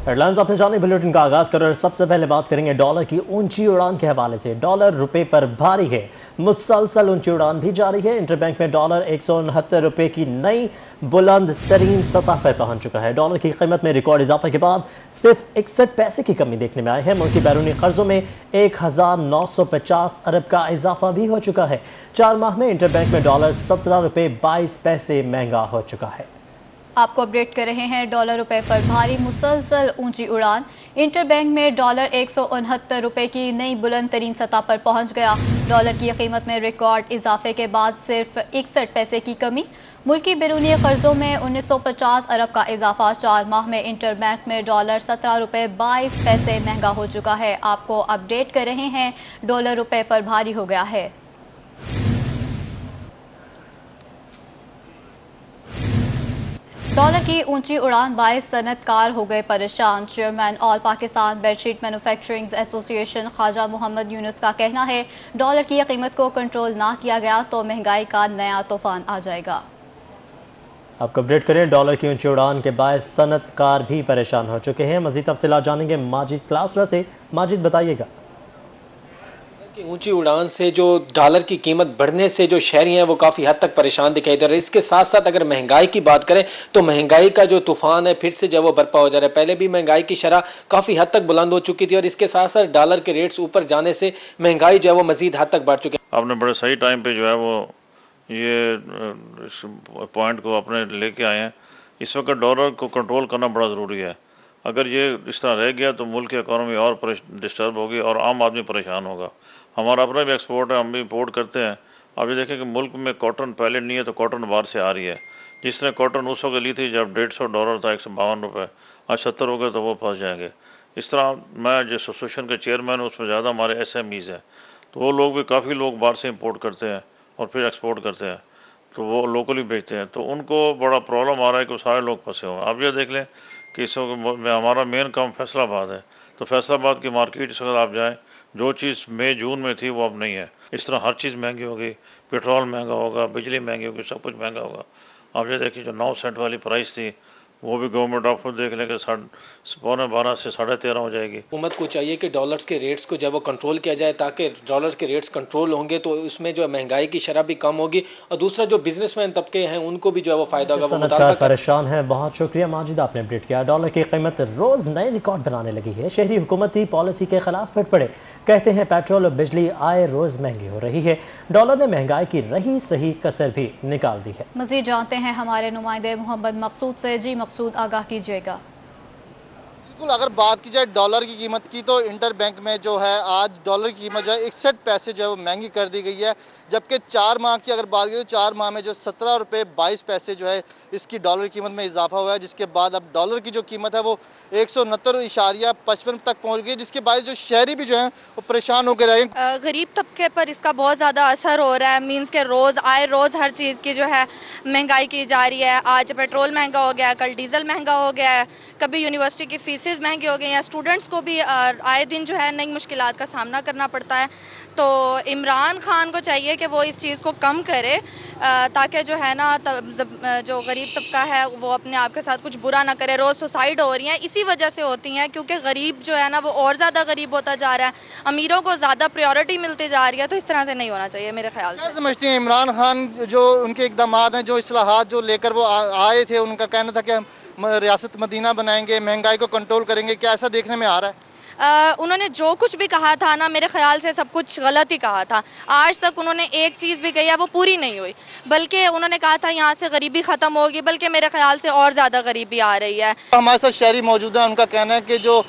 Headlines अपने जाने bulletin का आगाज कर और सबसे पहले बात करेंगे डॉलर की ऊंची उड़ान के हवाले से। डॉलर रुपए पर भारी है, मुसलसल ऊंची उड़ान भी जारी है। इंटरबैंक में डॉलर 169 रुपए की नई बुलंद तरीन सतह पर पहुंच चुका है। डॉलर की कीमत में रिकॉर्ड इजाफे के बाद सिर्फ 61 पैसे की कमी देखने में आई है। मुल्की बैरूनी कर्जों में 1950 अरब का इजाफा भी हो चुका है। 4 माह में इंटरबैंक में डॉलर 17 रुपए 22 पैसे महंगा हो चुका है। आपको अपडेट कर रहे हैं डॉलर रुपए पर भारी मुसलसल ऊंची उड़ान। इंटरबैंक में डॉलर 169 रुपए की नई बुलंद तरीन सतह पर पहुंच गया। डॉलर की कीमत में रिकॉर्ड इजाफे के बाद सिर्फ 61 पैसे की कमी। मुल्की बैरूनी कर्जों में 1950 अरब का इजाफा। 4 माह में इंटरबैंक में डॉलर 17 रुपए 22 पैसे महंगा हो चुका है। आपको अपडेट कर रहे हैं डॉलर रुपए पर भारी हो गया है। डॉलर की ऊंची उड़ान बायस सनतकार हो गए परेशान। Chairman all Pakistan bedsheet manufacturing association Khawaja Muhammad Yunus का कहना है, डॉलर की कीमत को कंट्रोल ना किया गया तो महंगाई का नया तूफान आ जाएगा। आपको अपडेट करें, डॉलर की ऊंची उड़ान के बायस सनतकार भी परेशान हो चुके हैं। मजीद तफसीलात जानेंगे माजिद क्लासरा से। माजिद बताइएगा। कि ऊंची उड़ान से जो डॉलर की कीमत बढ़ने से जो शहरी हैं वो काफी हद तक परेशान दिखाई दे रहे हैं। इसके साथ साथ अगर महंगाई की बात करें तो महंगाई का जो तूफान है फिर से जो वो बर्पा हो जा रहा है। पहले भी महंगाई की शरह काफी हद तक बुलंद हो चुकी थी और इसके साथ साथ डॉलर के रेट्स ऊपर जाने से महंगाई जो है वो मजीद हद तक बढ़ चुकी है। आपने बड़े सही टाइम पे जो है वो ये पॉइंट को अपने लेके आए हैं। इस वक्त डॉलर को कंट्रोल करना बड़ा ज़रूरी है। अगर ये इस तरह रह गया तो मुल्क की इकॉनमी और डिस्टर्ब होगी और आम आदमी परेशान होगा। हमारा अपना भी एक्सपोर्ट है, हम भी इंपोर्ट करते हैं। आप ये देखें कि मुल्क में कॉटन पहले नहीं है तो कॉटन बाहर से आ रही है। जिसने कॉटन उस वक्त ली थी जब $150 था, 152 रुपये, आज 70 हो गए तो वो फंस जाएंगे। इस तरह मैं जो एसोसिएशन के चेयरमैन हूँ उसमें ज़्यादा हमारे SMEs हैं, तो वो लोग भी काफ़ी लोग बाहर से इंपोर्ट करते हैं और फिर एक्सपोर्ट करते हैं, तो वो लोकली बेचते हैं, तो उनको बड़ा प्रॉब्लम आ रहा है कि सारे लोग फंसे हुए हैं। आप ये देख लें कि इस वक्त में हमारा मेन काम फैसलाबाद है, तो फैसलाबाद की मार्केट इस वक्त आप जाएँ, जो चीज़ मई जून में थी वो अब नहीं है। इस तरह हर चीज़ महंगी होगी, पेट्रोल महंगा होगा, बिजली महंगी होगी, सब कुछ महंगा होगा। आप ये देखिए जो 9 सेंट वाली प्राइस थी वो भी गवर्नमेंट ऑफ देख लेंगे 12.25 से 13.5 हो जाएगी। हुकूमत को चाहिए कि डॉलर्स के रेट्स को जब वो कंट्रोल किया जाए, ताकि डॉलर के रेट्स कंट्रोल होंगे तो उसमें जो महंगाई की शरह भी कम होगी और दूसरा जो बिजनेसमैन तबके हैं उनको भी जो है वो फायदा होगा। वो मुतालबा परेशान है। बहुत शुक्रिया माजिद, आपने अपडेट किया। डॉलर की कीमत रोज नए रिकॉर्ड बनाने लगी है। शहरी हुकूमती पॉलिसी के खिलाफ फिट पड़े, कहते हैं पेट्रोल और बिजली आए रोज महंगी हो रही है। डॉलर ने महंगाई की रही सही कसर भी निकाल दी है। मजीद जानते हैं हमारे नुमाइंदे मोहम्मद मकसूद से। जी मकसूद, आगाह कीजिएगा। बिल्कुल, अगर बात की जाए डॉलर की कीमत की तो इंटर बैंक में जो है आज डॉलर की कीमत जो है 61 पैसे जो है वो महंगी कर दी गई है। जबकि 4 माह की अगर बात करें तो 4 माह में जो 17 रुपये 22 पैसे जो है इसकी डॉलर की कीमत में इजाफा हुआ है, जिसके बाद अब डॉलर की जो कीमत है वो 169.55 तक पहुंच गई, जिसके बाद जो शहरी भी जो है वो परेशान होकर रहे। गरीब तबके पर इसका बहुत ज़्यादा असर हो रहा है। मीन्स के रोज़ हर चीज़ की जो है महंगाई की जा रही है। आज पेट्रोल महंगा हो गया है, कल डीजल महंगा हो गया है, कभी यूनिवर्सिटी की फीसेस महंगी हो गई हैं। स्टूडेंट्स को भी आए दिन जो है नई मुश्किलात का सामना करना पड़ता है। तो इमरान खान को चाहिए कि वो इस चीज़ को कम करे, ताकि जो है ना जो गरीब तबका है वो अपने आप के साथ कुछ बुरा ना करे। रोज़ सुसाइड हो रही हैं इसी वजह से होती हैं, क्योंकि गरीब जो है ना वो और ज़्यादा गरीब होता जा रहा है, अमीरों को ज़्यादा प्रायोरिटी मिलती जा रही है। तो इस तरह से नहीं होना चाहिए मेरे ख्याल से। समझती हैं इमरान खान जो उनके इकदाम हैं, जो इस्लाहात जो लेकर वो आए थे, उनका कहना था कि हम रियासत मदीना बनाएंगे, महंगाई को कंट्रोल करेंगे, क्या ऐसा देखने में आ रहा है? उन्होंने जो कुछ भी कहा था ना, मेरे ख्याल से सब कुछ गलत ही कहा था। आज तक उन्होंने एक चीज़ भी कही है वो पूरी नहीं हुई, बल्कि उन्होंने कहा था यहाँ से गरीबी ख़त्म होगी, बल्कि मेरे ख्याल से और ज़्यादा गरीबी आ रही है। हमारे साथ शहरी मौजूद है, उनका कहना है कि जो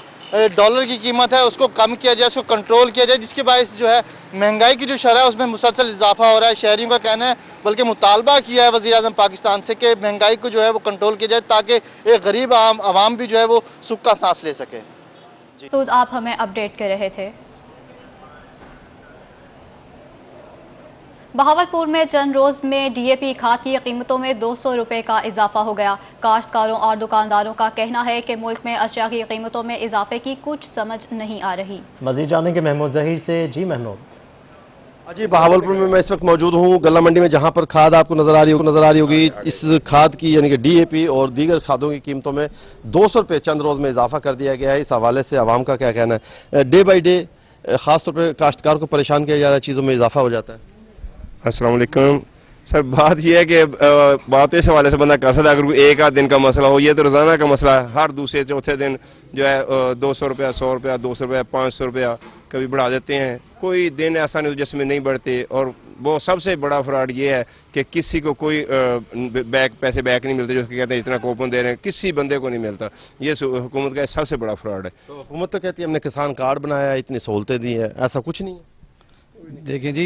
डॉलर की कीमत है उसको कम किया जाए, उसको कंट्रोल किया जाए, जिसके बायस जो है महंगाई की जो शरह है उसमें मुसलसल इजाफा हो रहा है। शहरियों का कहना है, बल्कि मुतालबा किया है वज़ीर आज़म पाकिस्तान से कि महंगाई को जो है वो कंट्रोल किया जाए, ताकि एक गरीब आवाम भी जो है वो सुख का सांस ले सके। सूद, आप हमें अपडेट कर रहे थे। बहावलपुर में चंद रोज में DAP खाद की कीमतों में 200 रुपए का इजाफा हो गया। काश्तकारों और दुकानदारों का कहना है कि मुल्क में अशिया की कीमतों में इजाफे की कुछ समझ नहीं आ रही। मजीद जानेंगे महमूद जहीर से। जी महमूद। जी, बहावलपुर में मैं इस वक्त मौजूद हूँ गल्ला मंडी में, जहाँ पर खाद आपको नजर आ रही होगी। इस खाद की यानी कि डीएपी और दीगर खादों की कीमतों में 200 रुपये चंद रोज में इजाफा कर दिया गया है। इस हवाले से आवाम का क्या कहना है? डे बाई डे खासतौर पर काश्तकार को परेशान किया जा रहा है, चीज़ों में इजाफा हो जाता है। अस्सलाम वालेकुम सर, बात यह है कि बात इस हवाले से बंदा कर सकता है। अगर कोई एक आध दिन का मसला हो, ये तो रोजाना का मसला है। हर दूसरे चौथे दिन जो है 200 रुपया, 100 रुपया, 200 रुपया, 500 रुपया कभी बढ़ा देते हैं। कोई दिन ऐसा नहीं जिसमें नहीं बढ़ते। और वो सबसे बड़ा फ्रॉड ये है कि किसी को कोई पैसे बैक नहीं मिलते, जो कहते हैं इतना कूपन दे रहे हैं, किसी बंदे को नहीं मिलता। ये हुकूमत का सबसे बड़ा फ्रॉड है। तो हुकूमत तो कहती है हमने किसान कार्ड बनाया है, इतनी सहूलतें दी हैं, ऐसा कुछ नहीं है। देखिए जी,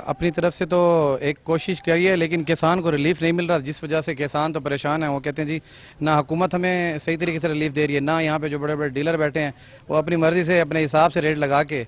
अपनी तरफ से तो एक कोशिश करी है, लेकिन किसान को रिलीफ नहीं मिल रहा, जिस वजह से किसान तो परेशान है। वो कहते हैं जी ना हुकूमत हमें सही तरीके से रिलीफ दे रही है, ना यहाँ पे जो बड़े बड़े डीलर बैठे हैं वो अपनी मर्जी से अपने हिसाब से रेट लगा के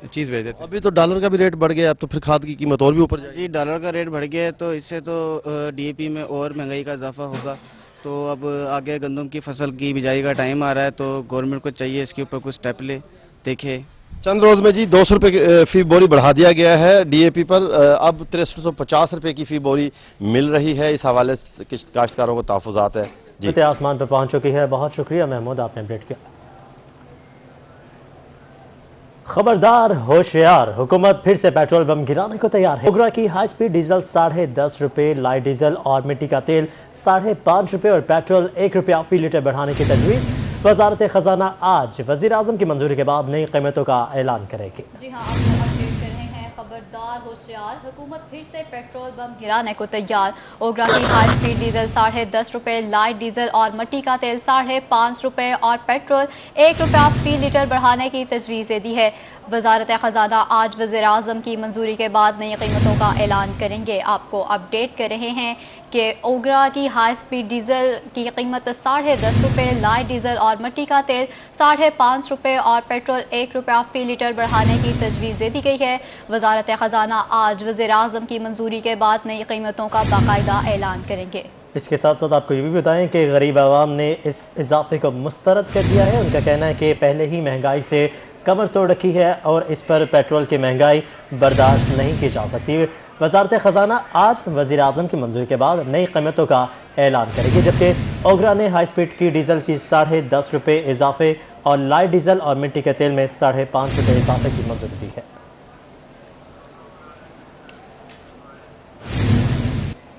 चीज़ भेज देते हैं। अभी तो डॉलर का भी रेट बढ़ गया, अब तो फिर खाद की कीमत और भी ऊपर जाएगी। जी, डॉलर का रेट बढ़ गया है तो इससे तो डीएपी में और महंगाई का इजाफा होगा। तो अब आगे गंदम की फसल की बिजाई का टाइम आ रहा है, तो गवर्नमेंट को चाहिए इसके ऊपर कुछ स्टेप ले देखे। चंद रोज में जी 200 रुपये फी बोरी बढ़ा दिया गया है डीएपी पर। अब 6350 रुपये की फी बोरी मिल रही है। इस हवाले से काश्तकारों को तहफ़्फ़ुज़ात है जी। आसमान पर पहुंच चुकी है। बहुत शुक्रिया महमूद, आपने अपडेट किया। खबरदार होशियार, हुकूमत फिर से पेट्रोल बम गिराने को तैयार है। ओगरा की हाई स्पीड डीजल 10.5 रुपये, लाइट डीजल और मिट्टी का तेल 5.5 रुपये और पेट्रोल 1 रुपया फी लीटर बढ़ाने की तजवीज़। वजारत खजाना आज वजीर आजम की मंजूरी के बाद नई कीमतों का ऐलान करेगी। जी हाँ, आपको अपडेट कर रहे हैं। खबरदार होशियार, हुकूमत फिर से पेट्रोल बम गिराने को तैयार। ओगरा की हाई स्पीड डीजल 10.5 रुपये, लाइट डीजल और मिट्टी का तेल 5.5 रुपये और पेट्रोल 1 रुपया फी लीटर बढ़ाने की तजवीज़ दे दी है। वजारत खजाना आज वज़ीर आज़म की मंजूरी के बाद नई कीमतों का ऐलान करेंगे। आपको अपडेट कर रहे हैं कि ओगरा की हाई स्पीड डीजल की कीमत 10.5 रुपये, लाइट डीजल और मिट्टी का तेल 5.5 रुपये और पेट्रोल 1 रुपया फी लीटर बढ़ाने की तजवीज़ दे दी गई है। वजारत खजाना आज वज़ीर आज़म की मंजूरी के बाद नई कीमतों का बाकायदा ऐलान करेंगे। इसके साथ साथ आपको ये भी बताएं कि गरीब आवाम ने इस इजाफे को मुस्तरद कर दिया है। उनका कहना है कि पहले ही महंगाई से कमर तोड़ रखी है और इस पर पेट्रोल की महंगाई बर्दाश्त नहीं की जा सकती। वजारत खजाना आज वज़ीर आज़म की मंजूरी के बाद नई कीमतों का ऐलान करेगी, जबकि ओगरा ने हाई स्पीड की डीजल की 10.5 रुपये इजाफे और लाइट डीजल और मिट्टी के तेल में 5.5 रुपये इजाफे की मंजूरी दी है।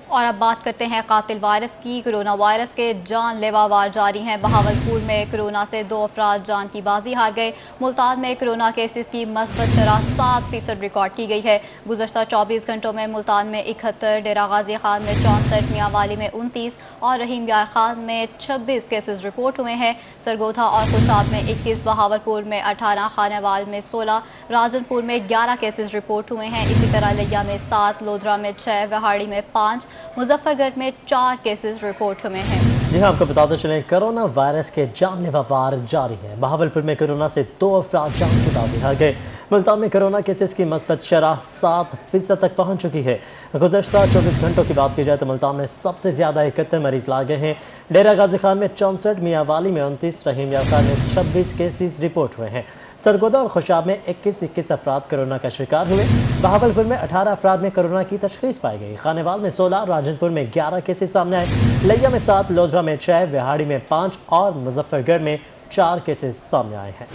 और अब बात करते हैं कातिल वायरस की। कोरोना वायरस के जानलेवा वार जारी हैं। बहावलपुर में कोरोना से 2 अफराद जान की बाजी हार गए। मुल्तान में कोरोना केसेस की मस्बत शरह 7% रिकॉर्ड की गई है। गुज़श्ता 24 घंटों में मुल्तान में 71, डेरा गाजी खान में 64, मियांवाली में 29 और रहीम यार खान में 26 केसेस रिपोर्ट हुए हैं। सरगोधा और खुशाब में 21, बहावलपुर में 18, खानेवाल में 16, राजनपुर में 11 केसेस रिपोर्ट हुए हैं। इसी तरह लिया में 7, लोधरा में 6, वहाड़ी में 5, मुजफ्फरगढ़ में 4 केसेस रिपोर्ट हुए हैं। जी हाँ, आपको बताते चलें कोरोना वायरस के जानलेवा वार जारी है। बहावलपुर में कोरोना से 2 अफराद जान की बाजी हार गए। मुल्तान में कोरोना केसेस की मस्बत शरह 7% तक पहुंच चुकी है। गुज़श्ता 24 घंटों की बात की जाए तो मुल्तान में सबसे ज्यादा 71 मरीज लाए गए हैं। डेरा गाजी खान में 64, मियांवाली में 29, रहीम यार खान में 26 केसेस रिपोर्ट हुए हैं। सरगोदा और खुशाब में 21 अफराद कोरोना का शिकार हुए। बहावलपुर में 18 अफराद में कोरोना की तशखीस पाई गई। खानेवाल में 16, राजनपुर में 11 केसेस सामने आए। लिया में 7, लोधरा में 6, विहाड़ी में 5 और मुजफ्फरगढ़ में 4 केसेस सामने आए हैं।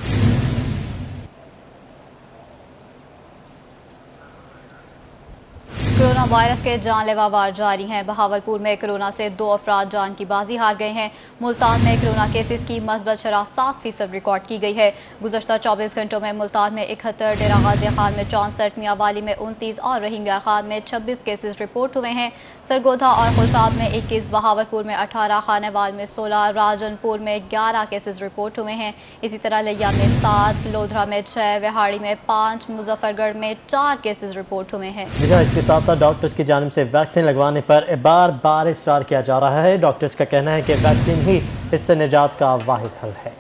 कोरोना वायरस के जानलेवा वार जारी हैं। बहावलपुर में कोरोना से 2 अफराद जान की बाजी हार गए हैं। मुल्तान में कोरोना केसेस की मस्बत शरह 7% रिकॉर्ड की गई है। गुज़श्ता 24 घंटों में मुल्तान में 71, डेरा गाजी खान में 64, मियांवाली में 29 और रहीम यार खान में 26 केसेस रिपोर्ट हुए हैं। सरगोधा और खुशाब में 21, बहावलपुर में 18, खानेवाल में 16, राजनपुर में 11 केसेस रिपोर्ट हुए हैं। इसी तरह लिया में 7, लोधरा में 6, विहाड़ी में 5, मुजफ्फरगढ़ में 4 केसेस रिपोर्ट हुए हैं। इसके साथ साथ डॉक्टर्स की जानिब से वैक्सीन लगवाने पर बार बार इसरार किया जा रहा है। डॉक्टर्स का कहना है कि वैक्सीन ही इससे निजात का वाहिद हल है।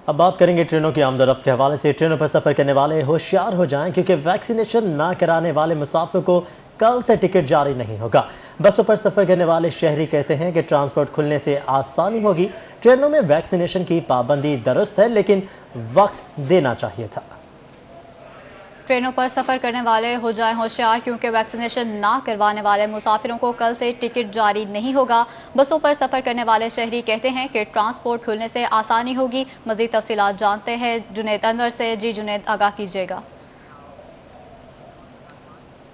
अब बात करेंगे ट्रेनों की आमदोरफ्त के हवाले से। ट्रेनों पर सफर करने वाले होशियार हो जाएं, क्योंकि वैक्सीनेशन ना कराने वाले मुसाफिर को कल से टिकट जारी नहीं होगा। बसों पर सफर करने वाले शहरी कहते हैं कि ट्रांसपोर्ट खुलने से आसानी होगी। ट्रेनों में वैक्सीनेशन की पाबंदी दुरुस्त है, लेकिन वक्त देना चाहिए था। ट्रेनों पर सफर करने वाले हो जाएं होशियार, क्योंकि वैक्सीनेशन ना करवाने वाले मुसाफिरों को कल से टिकट जारी नहीं होगा। बसों पर सफर करने वाले शहरी कहते हैं कि ट्रांसपोर्ट खुलने से आसानी होगी। मजीद तफसीलात जानते हैं जुनैद अनवर से। जी जुनैद, आगाह कीजिएगा।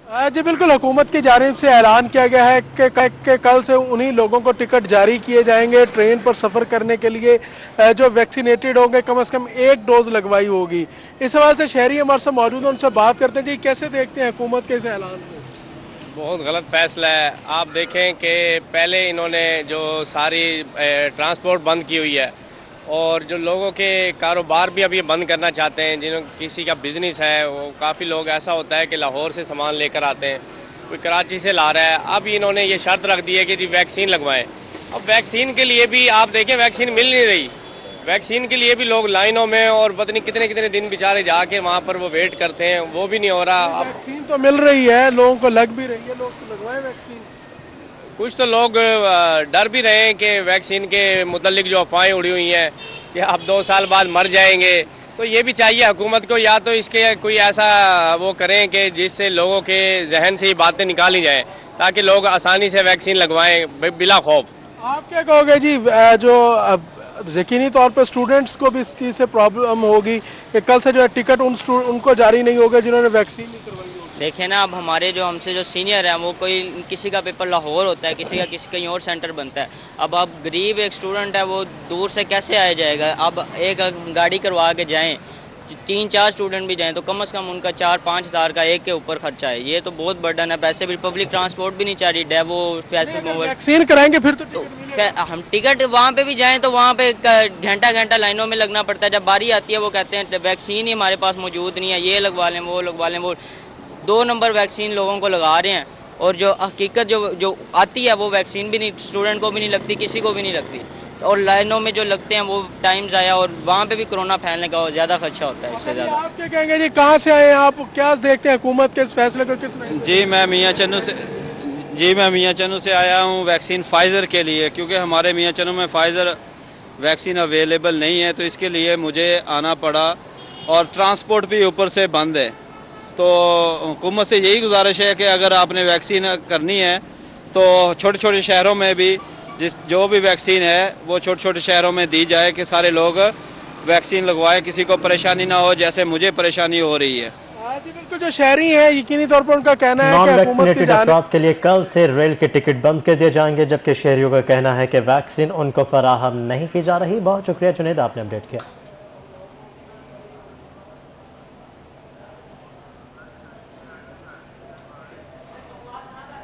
जी बिल्कुल, हुकूमत की जानिब से ऐलान किया गया है कि कल से उन्हीं लोगों को टिकट जारी किए जाएंगे ट्रेन पर सफर करने के लिए जो वैक्सीनेटेड होंगे, कम से कम 1 डोज लगवाई होगी। इस सवाल से शहरी हमारे साथ मौजूद हैं, उनसे बात करते हैं। जी, कैसे देखते हैं हुकूमत के इस ऐलान को? बहुत गलत फैसला है। आप देखें कि पहले इन्होंने जो सारी ट्रांसपोर्ट बंद की हुई है और जो लोगों के कारोबार भी अब ये बंद करना चाहते हैं, जिन्हों किसी का बिजनेस है, वो काफ़ी लोग ऐसा होता है कि लाहौर से सामान लेकर आते हैं, कोई कराची से ला रहा है। अब इन्होंने ये शर्त रख दी है कि जी वैक्सीन लगवाएं। अब वैक्सीन के लिए भी आप देखें वैक्सीन मिल नहीं रही। वैक्सीन के लिए भी लोग लाइनों में और पता नहीं कितने कितने दिन बेचारे जाके वहाँ पर वो वेट करते हैं, वो भी नहीं हो रहा। अब वैक्सीन तो मिल रही है, लोगों को लग भी रही है, लोग तो लगवाएं वैक्सीन। कुछ तो लोग डर भी रहे हैं कि वैक्सीन के मुतल्लिक जो अफवाहें उड़ी हुई हैं कि आप 2 साल बाद मर जाएंगे। तो ये भी चाहिए हुकूमत को, या तो इसके कोई ऐसा वो करें कि जिससे लोगों के जहन से ये बातें निकाली जाएं, ताकि लोग आसानी से वैक्सीन लगवाएं बिला खौफ। आप क्या कहोगे जी, जो यकीनी तौर पर स्टूडेंट्स को भी इस चीज़ से प्रॉब्लम होगी कि कल से जो है टिकट उनको जारी नहीं होगा जिन्होंने वैक्सीन नहीं करवाई होगी? देखें ना, अब हमारे जो हमसे जो सीनियर हैं, वो कोई किसी का पेपर लाहौर होता है, किसी का कहीं और सेंटर बनता है। अब गरीब एक स्टूडेंट है, वो दूर से कैसे आया जाएगा? अब एक गाड़ी करवा के जाएं, 3-4 स्टूडेंट भी जाएं तो कम से कम उनका 4-5 हज़ार का एक के ऊपर खर्चा है। ये तो बहुत बर्डन है। पैसे भी पब्लिक ट्रांसपोर्ट भी नहीं चाह रही, डेवो पैसे वैक्सीन कराएंगे फिर तो हम टिकट वहाँ पे भी जाएं तो वहाँ पे घंटा लाइनों में लगना पड़ता है। जब बारी आती है वो कहते हैं वैक्सीन ही हमारे पास मौजूद नहीं है, ये लगवा लें वो लगवा लें। वो 2 नंबर वैक्सीन लोगों को लगा रहे हैं और जो हकीकत जो आती है वो वैक्सीन भी नहीं, स्टूडेंट को भी नहीं लगती, किसी को भी नहीं लगती। और लाइनों में जो लगते हैं वो टाइम ज़ाया, और वहाँ पे भी कोरोना फैलने का ज़्यादा खर्चा होता है इससे ज़्यादा। आप क्या कहेंगे जी, कहाँ से आए आप, क्या देखते हैं हुकूमत के इस फैसले को? जी मैं मियाँ चन्नू से आया हूँ वैक्सीन फाइज़र के लिए, क्योंकि हमारे मियाँ चन्नू में फाइज़र वैक्सीन अवेलेबल नहीं है, तो इसके लिए मुझे आना पड़ा। और ट्रांसपोर्ट भी ऊपर से बंद है, तो हुकूमत से यही गुजारिश है कि अगर आपने वैक्सीन करनी है तो छोटे छोटे शहरों में भी जो भी वैक्सीन है वो छोटे छोटे शहरों में दी जाए कि सारे लोग वैक्सीन लगवाएं, किसी को परेशानी ना हो जैसे मुझे परेशानी हो रही है। जी बिल्कुल, जो शहरी है यकीनी तौर पर उनका कहना है नॉन वैक्सीनेटेड अफराद के लिए कल से रेल के टिकट बंद कर दिए जाएंगे, जबकि शहरियों का कहना है कि वैक्सीन उनको फराहम नहीं की जा रही। बहुत शुक्रिया जुनैद, आपने अपडेट किया।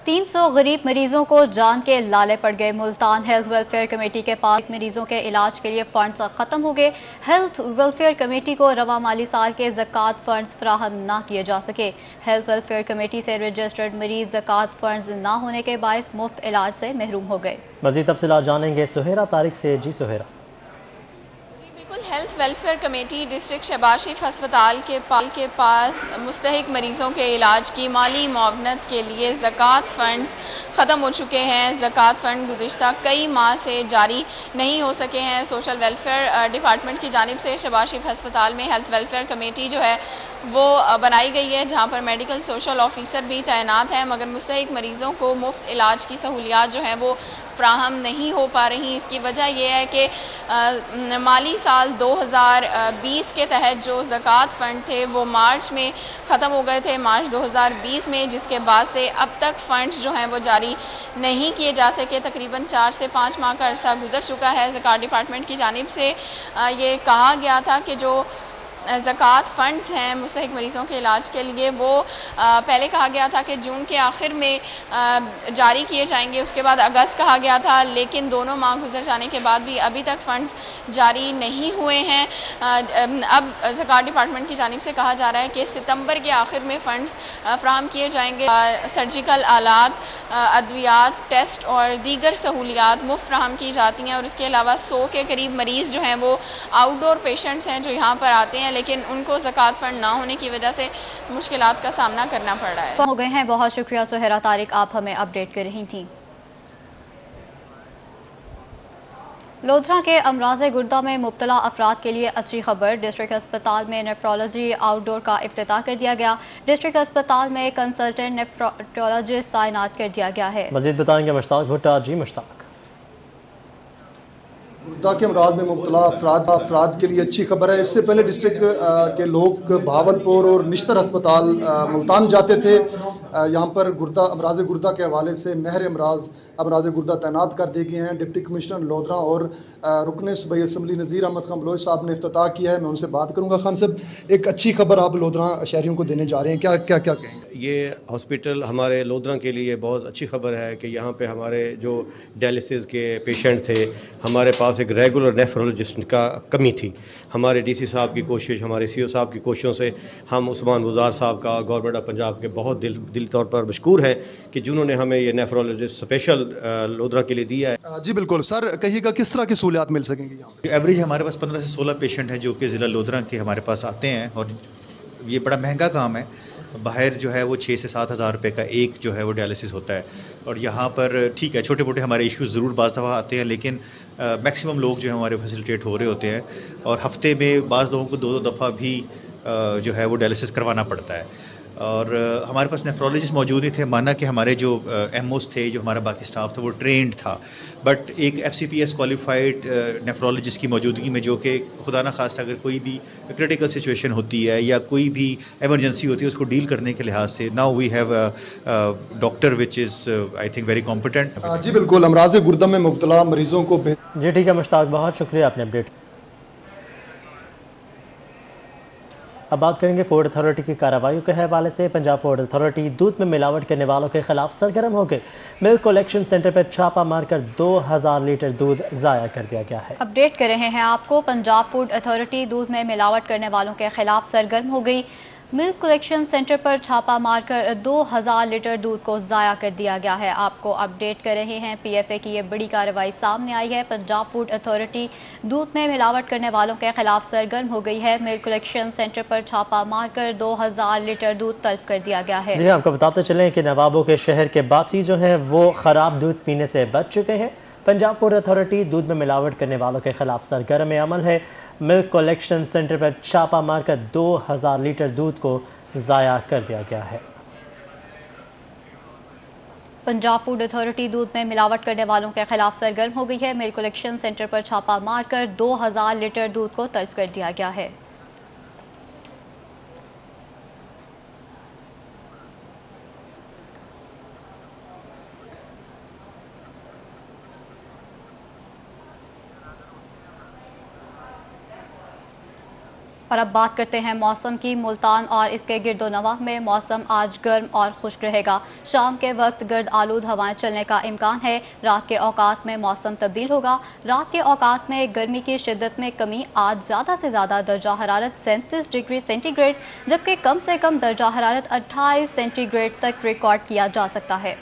300 गरीब मरीजों को जान के लाले पड़ गए। मुल्तान हेल्थ वेलफेयर कमेटी के पास मरीजों के इलाज के लिए फंड्स खत्म हो गए। हेल्थ वेलफेयर कमेटी को रवा माली साल के ज़कात फंड्स फराहम ना किए जा सके। हेल्थ वेलफेयर कमेटी से रजिस्टर्ड मरीज ज़कात फंड्स ना होने के बायस मुफ्त इलाज से महरूम हो गए। मज़ीद तफसीलात जानेंगे सुहेरा तारिक से। जी Suhaira. Health welfare committee district Shahbaz Sharif अस्पताल के पास मुस्तहिक मरीजों के इलाज की माली मुआवनत के लिए ज़कात फंड्स ख़त्म हो चुके हैं। ज़कात फंड गुज़िश्ता कई माह से जारी नहीं हो सके हैं। सोशल वेलफेयर डिपार्टमेंट की जानिब से शहबाज शरीफ अस्पताल में हेल्थ वेलफेयर कमेटी जो है वो बनाई गई है, जहां पर मेडिकल सोशल ऑफिसर भी तैनात है, मगर मुस्तहिक मरीजों को मुफ्त इलाज की सहूलियात जो है वो फ्राहम नहीं हो पा रही। इसकी वजह यह है कि माली साल 2020 के तहत जो ज़कात फंड थे वो मार्च में ख़त्म हो गए थे, मार्च 2020 में, जिसके बाद से अब तक फंड्स जो हैं वो जारी नहीं किए जा सके। तकरीबन 4 से 5 माह का अरसा गुजर चुका है। ज़कात डिपार्टमेंट की जानिब से ये कहा गया था कि जो ज़कात फंड्स हैं मुस्तहिक मरीज़ों के इलाज के लिए वो पहले कहा गया था कि जून के आखिर में जारी किए जाएंगे, उसके बाद अगस्त कहा गया था, लेकिन दोनों माह गुजर जाने के बाद भी अभी तक फंड्स जारी नहीं हुए हैं। अब ज़कात डिपार्टमेंट की जानिब से कहा जा रहा है कि सितंबर के आखिर में फंड्स फ्राहम किए जाएंगे। सर्जिकल आलात, अद्वियात, टेस्ट और दीगर सहूलियात मुफ्त फ्राहम की जाती हैं और इसके अलावा 100 के करीब मरीज़ जो हैं वो आउटडोर पेशेंट्स हैं जो यहाँ पर आते हैं, لیکن ان کو زکوٰۃ فنڈ نہ ہونے کی وجہ سے مشکلات کا سامنا کرنا پڑ رہا ہے۔ ہو گئے ہیں، بہت شکریہ سہیرا طارق، آپ ہمیں اپڈیٹ کر رہی تھیں۔ لودھرا کے امراض گردہ میں مبتلا افراد کے لیے اچھی خبر، ڈسٹرکٹ اسپتال میں نیفرولوجی آؤٹ ڈور کا افتتاح کر دیا گیا۔ ڈسٹرکٹ اسپتال میں کنسلٹنٹ نیفرولوجسٹ تعینات کر دیا گیا ہے۔ مزید بتائیں گے مشتاق بھٹا۔ جی مشتاق۔ گردہ کے امراض میں مبتلا افراد کے لیے اچھی خبر ہے۔ اس سے پہلے ڈسٹرکٹ کے لوگ بہاولپور اور نشتر ہسپتال ملتان جاتے تھے۔ یہاں پر امراض گردہ کے حوالے سے ماہر امراض گردہ تعینات کر دیے گئے ہیں۔ ڈپٹی کمشنر لودھرا اور رکن صوبائی اسمبلی نذیر احمد خان بلوچ صاحب نے افتتاح کیا ہے، میں ان سے بات کروں گا۔ خان صاحب، ایک اچھی خبر آپ لودھرا شہریوں کو دینے جا رہے ہیں، کیا کہیں گے؟ یہ ہاسپٹل ہمارے لودھرا کے لیے بہت اچھی خبر ہے کہ یہاں پہ ہمارے جو ڈائلسس کے پیشنٹ تھے، ہمارے پاس ایک ریگولر نیفرولوجسٹ کا کمی تھی۔ ہمارے ڈی سی صاحب کی کوشش، ہمارے سی او صاحب کی کوششوں سے ہم عثمان وزار صاحب کا، گورنمنٹ آف پنجاب کے بہت دلی طور پر مشکور ہیں کہ جنہوں نے ہمیں یہ نیفرولوجسٹ اسپیشل لودھرا کے لیے دیا ہے۔ جی بالکل سر، کہیے گا کس طرح کی سہولیات مل سکیں گی یہاں؟ ایوریج ہمارے پاس 15 سے 16 پیشنٹ ہیں جو کہ ضلع لودھرا کے ہمارے پاس آتے ہیں، اور یہ بڑا مہنگا کام ہے۔ باہر جو ہے وہ 6 سے 7 ہزار روپے کا ایک جو ہے وہ ڈائلسس ہوتا ہے، اور یہاں پر ٹھیک ہے چھوٹے موٹے ہمارے ایشوز ضرور بعض دفعہ آتے ہیں، لیکن میکسیمم لوگ جو ہے ہمارے فیسیلیٹیٹ ہو رہے ہوتے ہیں، اور ہفتے میں بعض لوگوں کو 2 دفعہ بھی جو ہے وہ ڈائلسس کروانا پڑتا ہے۔ اور ہمارے پاس نیفرولوجسٹ موجود ہی تھے، مانا کہ ہمارے جو ایم اوز تھے، جو ہمارا باقی سٹاف تھا وہ ٹرینڈ تھا، بٹ ایک F C P S qualified nephrologist کی موجودگی میں، جو کہ خدا نخواستہ اگر کوئی بھی کریٹیکل سچویشن ہوتی ہے یا کوئی بھی ایمرجنسی ہوتی ہے اس کو ڈیل کرنے کے لحاظ سے، now we have doctor which is I think very competent. جی بالکل، امراض گردہ میں مبتلا مریضوں کو جی ٹھیک ہے مشتاق، بہت شکریہ آپ نے اپڈیٹ۔ اب بات کریں گے فوڈ اتھارٹی کی کارروائیوں کے حوالے سے۔ پنجاب فوڈ اتھارٹی دودھ میں ملاوٹ کرنے والوں کے خلاف سرگرم ہو گئی۔ ملک کلیکشن سینٹر پر چھاپہ مار کر 2000 لیٹر دودھ ضائع کر دیا گیا ہے۔ اپڈیٹ کر رہے ہیں آپ کو، پنجاب فوڈ اتھارٹی دودھ میں ملاوٹ کرنے والوں کے خلاف سرگرم ہو گئی۔ ملک کلیکشن سینٹر پر چھاپہ مار کر 2000 لیٹر دودھ کو ضائع کر دیا گیا ہے۔ آپ کو اپڈیٹ کر رہے ہیں، پی ایف اے کی یہ بڑی کارروائی سامنے آئی ہے۔ پنجاب فوڈ اتھارٹی دودھ میں ملاوٹ کرنے والوں کے خلاف سرگرم ہو گئی ہے۔ ملک کلیکشن سینٹر پر چھاپہ مار کر 2000 لیٹر دودھ تلف کر دیا گیا ہے۔ جی آپ کو بتاتے چلیں کہ نوابوں کے شہر کے باسی جو ہیں وہ خراب دودھ پینے سے بچ چکے ہیں۔ پنجاب فوڈ اتھارٹی دودھ میں ملاوٹ کرنے والوں کے خلاف سرگرم عمل ہے۔ ملک کلیکشن سینٹر پر چھاپہ مار کر 2000 لیٹر دودھ کو ضائع کر دیا گیا ہے۔ پنجاب فوڈ اتھارٹی دودھ میں ملاوٹ کرنے والوں کے خلاف سرگرم ہو گئی ہے۔ ملک کلیکشن سینٹر پر چھاپہ مار کر 2000 لیٹر دودھ کو تلف کر دیا گیا ہے۔ اور اب بات کرتے ہیں موسم کی۔ ملتان اور اس کے گرد و نواح میں موسم آج گرم اور خشک رہے گا۔ شام کے وقت گرد آلود ہوائیں چلنے کا امکان ہے۔ رات کے اوقات میں موسم تبدیل ہوگا۔ رات کے اوقات میں گرمی کی شدت میں کمی، آج زیادہ سے زیادہ درجہ حرارت 37 ڈگری سینٹی گریڈ جبکہ کم سے کم درجہ حرارت 28 سینٹی گریڈ تک ریکارڈ کیا جا سکتا ہے۔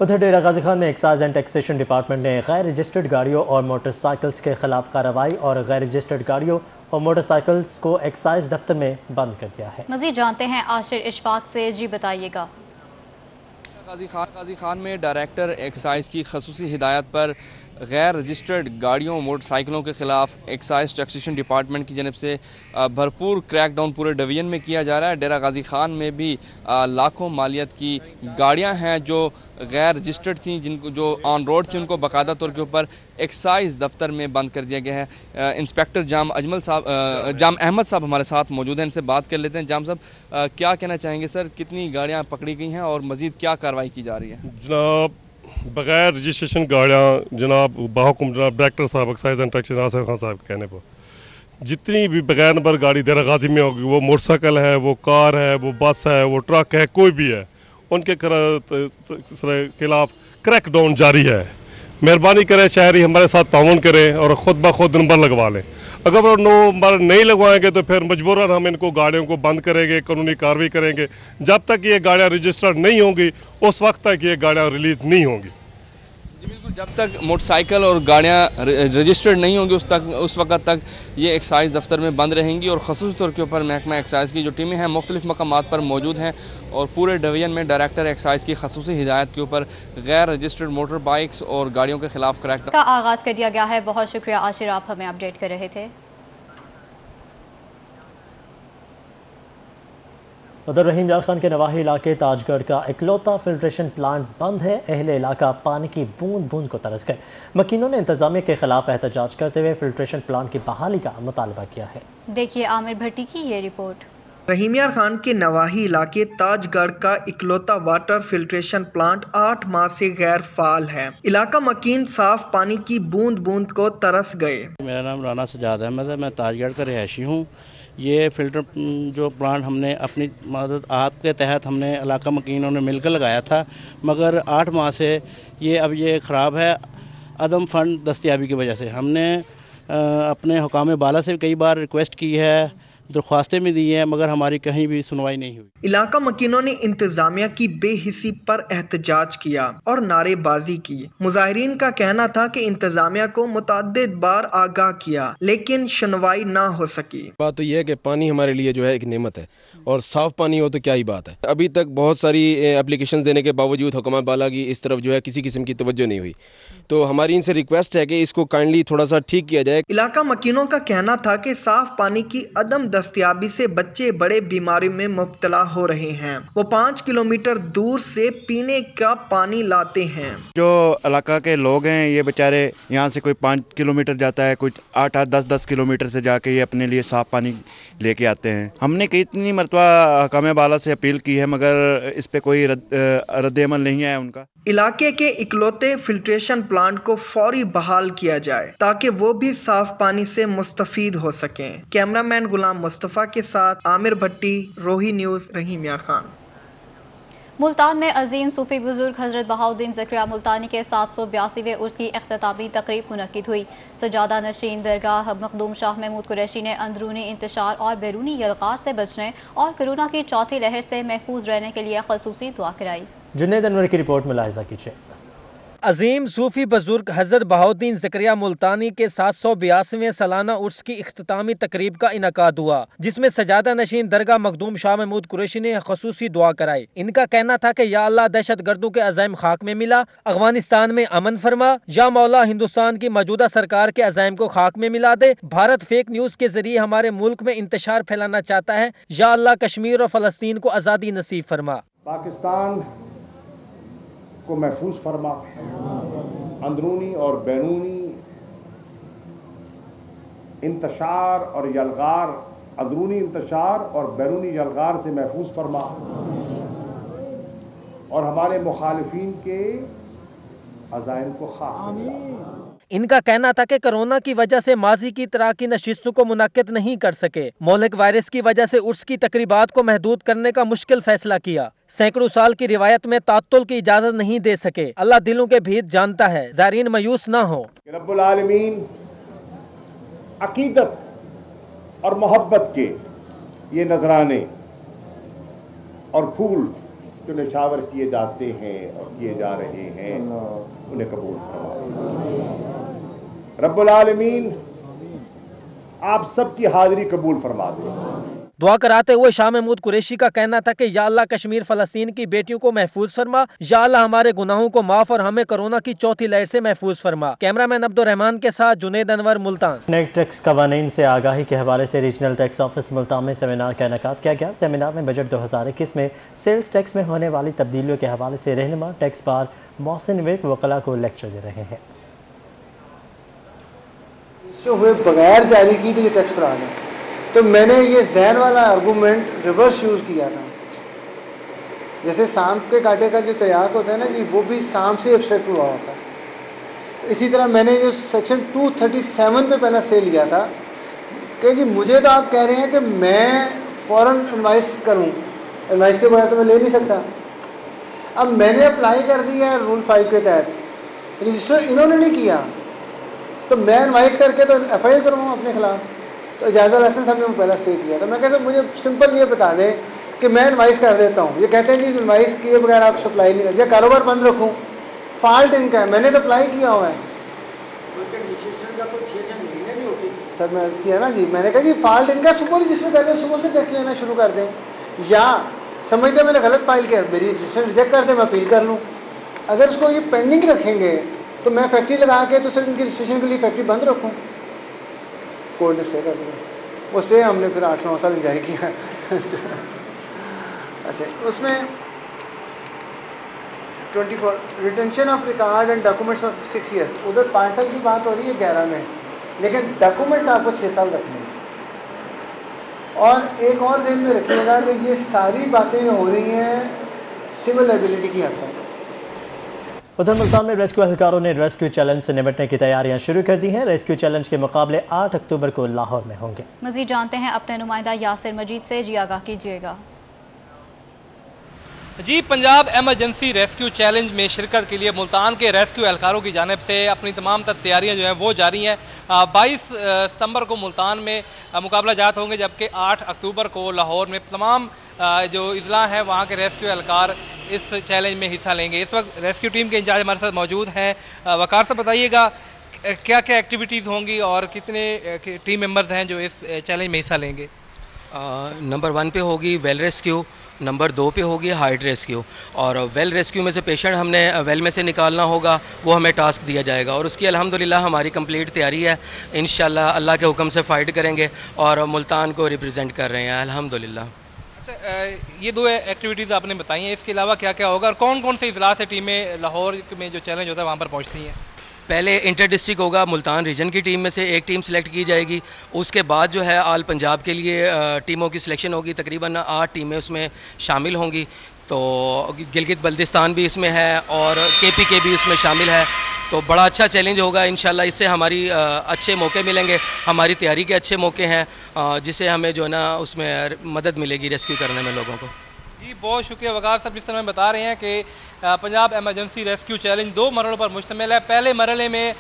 ادھر ڈیرہ غازی خان میں ایکسائز اینڈ ٹیکسیشن ڈپارٹمنٹ نے غیر رجسٹرڈ گاڑیوں اور موٹر سائیکلز کے خلاف کارروائی اور غیر رجسٹرڈ گاڑیوں اور موٹر سائیکلز کو ایکسائز دفتر میں بند کر دیا ہے۔ مزید جانتے ہیں عاشر اشفاق سے، جی بتائیے گا۔ غازی خان میں ڈائریکٹر ایکسائز کی خصوصی ہدایت پر غیر رجسٹرڈ گاڑیوں موٹر سائیکلوں کے خلاف ایکسائز ٹیکسیشن ڈپارٹمنٹ کی جانب سے بھرپور کریک ڈاؤن پورے ڈویژن میں کیا جا رہا ہے۔ ڈیرہ غازی خان میں بھی لاکھوں مالیت کی گاڑیاں ہیں جو غیر رجسٹرڈ تھیں، جن کو جو آن روڈ تھیں، ان کو باقاعدہ طور کے اوپر ایکسائز دفتر میں بند کر دیا گیا ہے۔ انسپیکٹر جام احمد صاحب ہمارے ساتھ موجود ہیں، ان سے بات کر لیتے ہیں۔ جام صاحب، کیا کہنا چاہیں گے سر، کتنی گاڑیاں پکڑی گئی ہیں اور مزید کیا کارروائی کی جا رہی ہے؟ جناب، بغیر رجسٹریشن گاڑیاں جناب بحکم جناب ڈائریکٹر صاحب excise and taxation Asif Khan صاحب کے کہنے پر جتنی بھی بغیر نمبر گاڑی ڈیرہ غازی میں ہوگی، وہ موٹر سائیکل ہے، وہ کار ہے، وہ بس ہے، وہ ٹرک ہے، کوئی بھی ہے، ان کے خلاف کریک ڈاؤن جاری ہے۔ مہربانی کریں شہری ہمارے ساتھ تعاون کریں اور خود بخود نمبر لگوا لیں۔ اگر وہ نمبر نہیں لگوائیں گے تو پھر مجبوراً ہم ان کو گاڑیوں کو بند کریں گے، قانونی کارروائی کریں گے۔ جب تک یہ گاڑیاں رجسٹرڈ نہیں ہوں گی اس وقت تک یہ گاڑیاں ریلیز نہیں ہوں گی۔ बिल्कुल, जब तक मोटरसाइकिल और गाड़ियाँ रजिस्टर्ड नहीं होंगी उस वक्त तक ये एक्साइज दफ्तर में बंद रहेंगी और ख़ुसूस तौर के ऊपर महकमा एक्साइज की जो टीमें हैं मुख्तलिफ मकामात पर मौजूद हैं और पूरे डिवीजन में डायरेक्टर एक्साइज की ख़ुसूसी हिदायत के ऊपर गैर रजिस्टर्ड मोटर बाइक्स और गाड़ियों के खिलाफ क्रैकडाउन का आगाज़ कर दिया गया है। बहुत शुक्रिया आशिर, आप हमें अपडेट कर रहे थे। उधर रहीम यार खान के नवाही इलाके ताजगढ़ का इकलौता फिल्ट्रेशन प्लांट बंद है। अहले इलाका पानी की बूंद बूंद को तरस गए। मकीनों ने इंतजामिया के खिलाफ एहतजाज करते हुए फिल्ट्रेशन प्लांट की बहाली का मुतालबा किया है। देखिए आमिर भट्टी की ये रिपोर्ट। रहीम यार खान के नवाही इलाके ताजगढ़ का इकलौता वाटर फिल्ट्रेशन प्लांट 8 माह से गैर फाल है। इलाका मकीन साफ पानी की बूंद बूंद को तरस गए। मेरा नाम राना सजाद अहमद है, मैं ताजगढ़ का रिहायशी हूँ। ये फिल्टर जो प्लांट हमने अपनी मदद आहत के तहत हमने इलाका मकीनों ने मिलकर लगाया था, मगर 8 माह से ये ख़राब है अदम फंड दस्तयाबी की वजह से। हमने अपने हुकाम बाला से कई बार रिक्वेस्ट की है, दरख्वास्तें भी दी हैं, मगर हमारी कहीं भी सुनवाई नहीं हुई। इलाका मकीनों ने इंतजामिया की बेहिसी पर एहतजाज किया और नारेबाजी की। मुजाहिरीन का कहना था कि इंतजामिया को मुतअद्दिद बार आगाह किया लेकिन सुनवाई ना हो सकी। बात तो यह है कि पानी हमारे लिए जो है एक नेमत है और साफ पानी हो तो क्या ही बात है। अभी तक बहुत सारी एप्लीकेशन देने के बावजूद हुक्म बाला की इस तरफ जो है किसी किस्म की तवज्जो नहीं हुई, तो हमारी इनसे रिक्वेस्ट है कि इसको काइंडली थोड़ा सा ठीक किया जाए। इलाका मकीनों का कहना था कि साफ पानी की अदम दस्तयाबी से बच्चे बड़े बीमारी में मुब्तला हो रहे हैं। वो 5 किलोमीटर दूर से पीने का पानी लाते हैं। जो इलाका के लोग हैं ये बेचारे यहाँ से कोई 5 किलोमीटर जाता है, कुछ 8-8, 10-10 किलोमीटर से जाके ये अपने लिए साफ पानी लेके आते हैं। हमने कितनी मरतबा हुकाम बाला से अपील की है मगर इस पे कोई रद्द अमल नहीं आया उनका। इलाके के इकलौते फिल्ट्रेशन प्लांट को फौरी बहाल किया जाए ताकि वो भी साफ पानी से मुस्तफीद हो सकें। कैमरामैन गुलाम मुस्तफ़ा के साथ आमिर भट्टी, रोही न्यूज़, रहीम यार खान। मुल्तान में अजीम सूफी बुजुर्ग हजरत बहाउद्दीन ज़करिया मुल्तानी के 782वें उर्स की इख्तितामी तकरीब मुनक्किद हुई। सजादा नशीन दरगाह मखदूम शाह महमूद कुरैशी ने अंदरूनी इंतशार और बैरूनी यलगार से बचने और कोरोना की चौथी लहर से महफूज रहने के लिए खसूसी दुआ कराई। जुनैद अनवर की रिपोर्ट मुलाहिजा कीजिए। अजीम सूफी बुजुर्ग हजरत बहाउद्दीन ज़करिया मुल्तानी के 782वें सालाना उर्स की इख्तितामी तकरीब का इनकाद हुआ, जिसमें सजादा नशीन दरगाह मखदूम शाह महमूद कुरैशी ने खसूसी दुआ कराई। इनका कहना था कि या अल्लाह दहशत गर्दों के अज़ाइम खाक में मिला, अफगानिस्तान में अमन फरमा, या मौला हिंदुस्तान की मौजूदा सरकार के अज़ाइम को खाक में मिला दे। भारत फेक न्यूज के जरिए हमारे मुल्क में इंतशार फैलाना चाहता है, या अल्लाह कश्मीर और फलस्तीन को आज़ादी नसीब फरमा। पाकिस्तान को महफूज फरमा, अंदरूनी और बैरूनी इंतशार और यलगार, अंदरूनी इंतशार और बैरूनी यलगार से महफूज फरमा और हमारे मुखालिफिन के अज़ाइम को खाक। इनका कहना था कि कोरोना की वजह से माजी की तरह की नशिस्तों को मुनक्किद नहीं कर सके। मौलिक वायरस की वजह से उर्स की तकरीबात को महदूद करने का मुश्किल फैसला किया। सैकड़ों साल की रिवायत में तात्तुल की इजाजत नहीं दे सके। अल्लाह दिलों के भेद जानता है, ज़ारीन मायूस ना हो। रब्बुल आलमीन अकीदत और मोहब्बत के ये नजराने और फूल जो निछावर किए जाते हैं और किए जा रहे हैं उन्हें कबूल फरमा। रब्बुल आलमीन आप सबकी हाजिरी कबूल फरमा दे। दुआ कराते हुए शाह महमूद कुरैशी का कहना था कि या अल्लाह कश्मीर फलस्तीन की बेटियों को महफूज फरमा, या अल्लाह हमारे गुनाहों को माफ और हमें कोरोना की चौथी लहर से महफूज फरमा। कैमरामैन अब्दुल रहमान के साथ जुनैद अनवर, मुल्तान। नए टैक्स कवानीन से आगाही के हवाले से रीजनल टैक्स ऑफिस मुल्तान में सेमिनार का इनेकाद किया गया। सेमिनार में बजट 2021 में सेल्स टैक्स में होने वाली तब्दीलियों के हवाले से रहनुमा टैक्स बार मोहसिन विक वकला को लेक्चर दे रहे हैं। हुए बगैर जारी की तो ये टैक्स फ्रॉड है, तो मैंने ये जहन वाला आर्गूमेंट रिवर्स यूज किया था। जैसे सांप के कांटे का जो तयाक होता है ना जी, वो भी सांप से एब्स्ट्रैक्ट हुआ होता है। इसी तरह मैंने जो सेक्शन 237 पे पहला स्टे लिया था कि जी मुझे तो आप कह रहे हैं कि मैं फॉरेन इन्वाइस करूं, इन्वाइस के बगैर तो मैं ले नहीं सकता। अब मैंने अप्लाई कर दिया है रूल 5 के तहत, रजिस्टर इन्होंने नहीं किया, तो मैं इन्वाइस करके तो FIR करूँगा अपने खिलाफ। तो इजाज़ा लाइसेंस हमने पहला स्टे किया था। मैं कहता मुझे सिंपल ये बता दें कि मैं इन्वाइस कर देता हूँ। ये कहते हैं जी इन्वाइस किए बगैर आप सप्लाई नहीं कर, या कारोबार बंद रखूँ, फॉल्ट इनका है, मैंने तो अप्लाई किया हुआ है। सर मैं अर्ज किया ना जी, मैंने कहा जी फॉल्ट इनका, सुबह रजिस्टर कर दें, सुबह से टैक्स लेना शुरू कर दें, या समझते मैंने गलत फाइल किया, मेरी रजिस्ट्रेशन रिजेक्ट कर दें, मैं अपील कर लूँ। अगर उसको ये पेंडिंग रखेंगे तो मैं फैक्ट्री लगा के तो सर इनकी रजिस्ट्रेशन के लिए फैक्ट्री बंद रखूँ। कोर्ट ने स्टे कर दिया, वो स्टे हमने फिर 8-9 साल इंजॉय किया। अच्छा, उसमें 24 retention of record and documents for 6 year, उधर 5 साल की बात हो रही है 11 में, लेकिन डॉक्यूमेंट्स आपको 6 साल रखने हैं। और एक और ध्यान में रखिएगा कि ये सारी बातें हो रही हैं सिविल लायबिलिटी की हद तक। उधर मुल्तान में रेस्क्यू एहलकारों ने रेस्क्यू चैलेंज से निपटने की तैयारियां शुरू कर दी हैं। रेस्क्यू चैलेंज के मुकाबले 8 अक्टूबर को लाहौर में होंगे। मजीद जानते हैं अपने नुमाइंदा यासिर मजीद से, जी आगाह कीजिएगा। जी, पंजाब एमरजेंसी रेस्क्यू चैलेंज में शिरकत के लिए मुल्तान के रेस्क्यू एहलकारों की जानिब से अपनी तमाम तैयारियां जो हैं वो जारी हैं। 22 सितंबर को मुल्तान में मुकाबला जात होंगे, जबकि 8 अक्टूबर को लाहौर में तमाम जो अजला हैं वहाँ के रेस्क्यू एहलकार इस चैलेंज में हिस्सा लेंगे। इस वक्त रेस्क्यू टीम के इंचार्ज हमारे साथ मौजूद हैं। वकार साहब बताइएगा क्या क्या एक्टिविटीज़ होंगी और कितने टीम मेंबर्स हैं जो इस चैलेंज में हिस्सा लेंगे? नंबर 1 पे होगी वेल रेस्क्यू, नंबर 2 पे होगी हाइट रेस्क्यू, और वेल रेस्क्यू में से पेशेंट हमने वेल में से निकालना होगा, वो हमें टास्क दिया जाएगा और उसकी अल्हम्दुलिल्लाह हमारी कंप्लीट तैयारी है। इंशाल्लाह अल्लाह के हुक्म से फ़ाइट करेंगे और मुल्तान को रिप्रेजेंट कर रहे हैं अल्हम्दुलिल्लाह। अच्छा, ये 2 एक्टिविटीज़ आपने बताई हैं, इसके अलावा क्या क्या होगा और कौन कौन से इजलास से टीमें लाहौर में जो चैलेंज होता है वहाँ पर पहुँचती हैं? पहले इंटर डिस्ट्रिक्ट होगा, मुल्तान रीजन की टीम में से एक टीम सेलेक्ट की जाएगी। उसके बाद जो है ऑल पंजाब के लिए टीमों की सिलेक्शन होगी, तकरीबन 8 टीमें उसमें शामिल होंगी। तो गिलगित बल्तिस्तान भी इसमें है और KPK भी उसमें शामिल है। तो बड़ा अच्छा चैलेंज होगा इंशाल्लाह, इससे हमारी अच्छे मौके मिलेंगे, हमारी तैयारी के अच्छे मौके हैं, जिससे हमें जो है ना उसमें मदद मिलेगी रेस्क्यू करने में लोगों को। जी, बहुत शुक्रिया वकार साहब। जिस तरह में बता रहे हैं कि पंजाब एमरजेंसी रेस्क्यू चैलेंज 2 मरहलों पर मुश्तमिल है। पहले मरहले में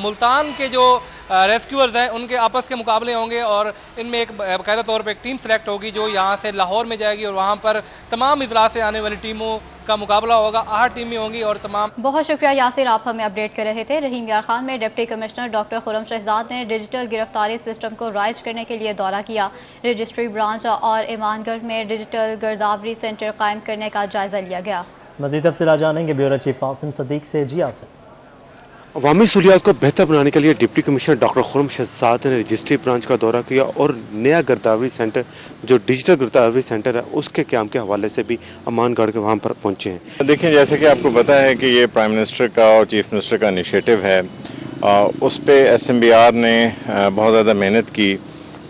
मुल्तान के जो रेस्क्यूअर्स हैं उनके आपस के मुकाबले होंगे और इनमें एक बाकायदा तौर पर एक टीम सेलेक्ट होगी जो यहाँ से लाहौर में जाएगी और वहाँ पर तमाम इजलास से आने वाली टीमों का मुकाबला होगा। 8 टीमें होंगी और तमाम। बहुत शुक्रिया यासिर, आप हमें अपडेट कर रहे थे। रहीम यार खान में deputy commissioner doctor Khurram Shahzad ने डिजिटल गिरफ्तारी सिस्टम को राइज करने के लिए दौरा किया। रजिस्ट्री ब्रांच और ईमानगढ़ में डिजिटल गिरदावरी सेंटर कायम करने का जायजा लिया गया। मज़ीद तफसीलात जानेंगे ब्यूरो चीफ आसिम सदीक से। जी आसिम। अवामी सहूलियात को बेहतर बनाने के लिए deputy commissioner doctor Khurram Shahzad ने रजिस्ट्री ब्रांच का दौरा किया और नया गिरदावरी सेंटर जो डिजिटल गिरदावरी सेंटर है उसके क्याम के हवाले से भी अमानगढ़ के वहाँ पर पहुंचे हैं। देखिए, जैसे कि आपको पता है कि ये प्राइम मिनिस्टर का और चीफ मिनिस्टर का इनिशिएटिव है, उस पर SMBR ने बहुत ज़्यादा मेहनत की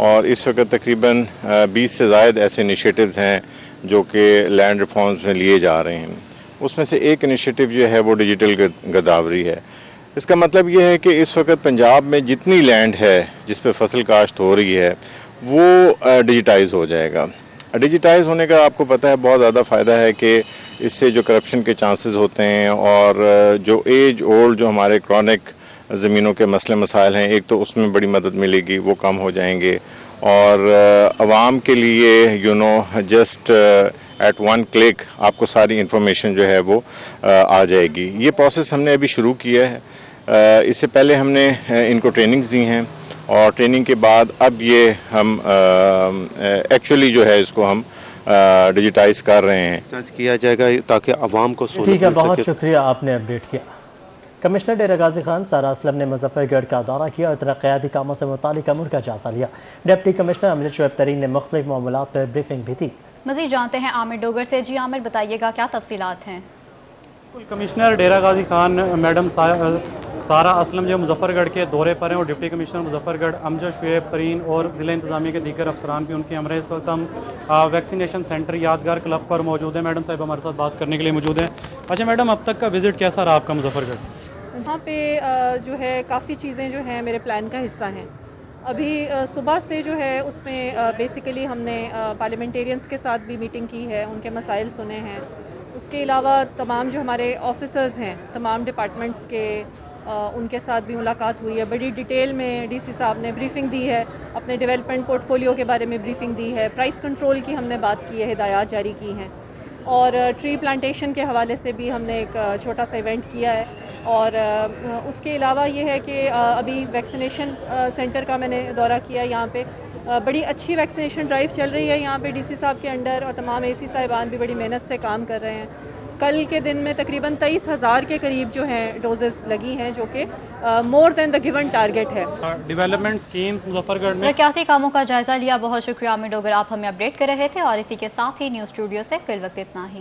और इस वक्त तकरीबन 20 से ज़ायद ऐसे इनिशिएटिव्स हैं जो कि लैंड रिफॉर्म्स में लिए जा रहे हैं। उसमें से एक इनिशिएटिव जो है वो डिजिटल गिरदावरी है। इसका मतलब ये है कि इस वक्त पंजाब में जितनी लैंड है जिस पे फसल काश्त हो रही है वो डिजिटाइज हो जाएगा। डिजिटाइज होने का आपको पता है बहुत ज़्यादा फ़ायदा है कि इससे जो करप्शन के चांसेस होते हैं और जो एज ओल्ड जो हमारे क्रॉनिक ज़मीनों के मसले मसाइल हैं, एक तो उसमें बड़ी मदद मिलेगी, वो कम हो जाएंगे और आवाम के लिए जस्ट एट 1 क्लिक आपको सारी इंफॉर्मेशन जो है वो आ जाएगी। ये प्रोसेस हमने अभी शुरू किया है। इससे पहले हमने इनको ट्रेनिंग्स दी हैं और ट्रेनिंग के बाद अब ये हम एक्चुअली जो है इसको हम डिजिटाइज कर रहे हैं, किया जाएगा ताकि आवाम को ठीक है, बहुत शुक्रिया आपने अपडेट किया। कमिश्नर डेरा गाजी खान सारा असलम ने मुजफ्फरगढ़ का दौरा किया और तरक्याती कामों से मुतालिक अमूर का जायजा लिया। डिप्टी कमिश्नर अमजद शुएब तरीन ने मुख्तलिफ मामलात पर ब्रीफिंग भी दी। मज़ीद जानते हैं आमिर डोगर से। जी आमिर, बताइएगा क्या तफसीलात हैं? कमिश्नर डेरा गाजी खान मैडम सारा असलम जो मुजफ्फरगढ़ के दौरे पर हैं और डिप्टी कमिश्नर मुजफ्फरगढ़ अमजद शुएब तरीन और ज़िला इंतजामिया के दीगर अफसरान भी उनके हमरे। इस वक्त हम वैक्सीनेशन सेंटर यादगार क्लब पर मौजूद हैं। मैडम साहब हमारे साथ बात करने के लिए मौजूद हैं। अच्छा मैडम, अब तक का विजिट कैसा रहा आपका मुजफ्फरगढ़? यहाँ पे जो है काफ़ी चीज़ें जो हैं मेरे प्लान का हिस्सा हैं। अभी सुबह से जो है उसमें बेसिकली हमने पार्लियामेंटेरियंस के साथ भी मीटिंग की है, उनके मसाइल सुने हैं। उसके अलावा तमाम जो हमारे ऑफिसर्स हैं तमाम डिपार्टमेंट्स के, उनके साथ भी मुलाकात हुई है। बड़ी डिटेल में DC साहब ने ब्रीफिंग दी है, अपने डेवलपमेंट पोर्टफोलियो के बारे में ब्रीफिंग दी है, प्राइस कंट्रोल की हमने बात की है, हिदायत जारी की हैं اور ٹری پلانٹیشن کے حوالے سے بھی ہم نے ایک چھوٹا سا ایونٹ کیا ہے، اور اس کے علاوہ یہ ہے کہ ابھی ویکسینیشن سینٹر کا میں نے دورہ کیا، یہاں پہ بڑی اچھی ویکسینیشن ڈرائیو چل رہی ہے یہاں پہ ڈی سی صاحب کے انڈر، اور تمام اے سی صاحبان بھی بڑی محنت سے کام کر رہے ہیں۔ کل کے دن میں تقریباً 23,000 کے قریب جو ہیں ڈوزز لگی ہیں، جو کہ مور دین دا گیون ٹارگیٹ ہے۔ ڈیولپمنٹ سکیمز مظفر گڑھ میں ترقیاتی کاموں کا جائزہ لیا۔ بہت شکریہ عامر ڈوگر، آپ ہمیں اپڈیٹ کر رہے تھے، اور اسی کے ساتھ ہی نیوز اسٹوڈیو سے فی الوقت اتنا ہی۔